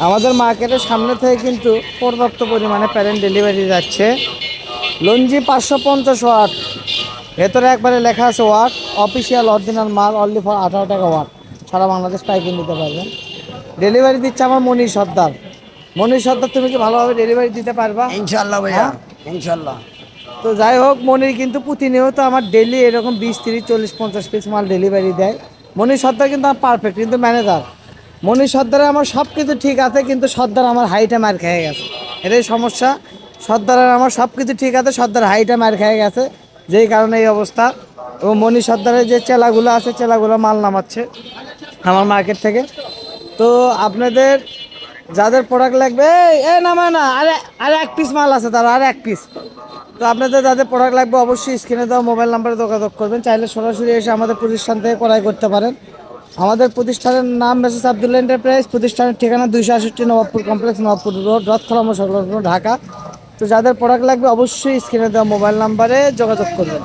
আমাদের মার্কেটের সামনে থেকে কিন্তু পর্যাপ্ত পরিমাণে প্যারেন্ট ডেলিভারি যাচ্ছে। লঞ্জি 550 ওয়াট, ভেতরে একবারে লেখা আছে ওয়াট, অফিসিয়াল অরিজিনাল মাল, অনলি ফর 18 টাকা ওয়াট। সারা বাংলাদেশ পাইকারি নিতে পারবেন। ডেলিভারি দিচ্ছে আমার মনির সর্দার। মনির সর্দার, তুমি কি ভালোভাবে ডেলিভারি দিতে পারবা? ইনশাল্লাহ ভাইয়া, হ্যাঁ। ইনশাল্লাহ। তো যাই হোক, মনির কিন্তু প্রতিনিয়ত আমার ডেলি এরকম 20, 30, 40, 50 পিস মাল ডেলিভারি দেয়। মনির সর্দার কিন্তু আমার পারফেক্ট, কিন্তু ম্যানেজার। মনির সর্দারে আমার সব কিছু ঠিক আছে, কিন্তু সর্দার আমার হাইটে মার খেয়ে গেছে, এটাই সমস্যা। সর্দারের আমার সব কিছু ঠিক আছে, সর্দার হাইটে মার খেয়ে গেছে, যেই কারণে এই অবস্থা। এবং মনির সর্দারের যে চেলাগুলো আছে, চেলাগুলো মাল নামাচ্ছে আমার মার্কেট থেকে। তো আপনাদের যাদের প্রোডাক্ট লাগবে, নামা না, আরে আরে এক পিস মাল আছে, তার আর এক পিস। তো আপনাদের যাদের প্রোডাক্ট লাগবে অবশ্যই স্ক্রিনে দেওয়া মোবাইল নাম্বারে যোগাযোগ করবেন। চাইলে সরাসরি এসে আমাদের প্রতিষ্ঠান থেকে ক্রয় করতে পারেন। আমাদের প্রতিষ্ঠানের নাম মেসেজ আব্দুল্লাহ এন্টারপ্রাইজ, প্রতিষ্ঠানের ঠিকানা 268 নবাবপুর কমপ্লেক্স, নবাবপুর রোড, রথখোলা সংলগ্ন, ঢাকা। তো যাদের প্রোডাক্ট লাগবে অবশ্যই স্ক্রিনে দেওয়া মোবাইল নাম্বারে যোগাযোগ করবেন।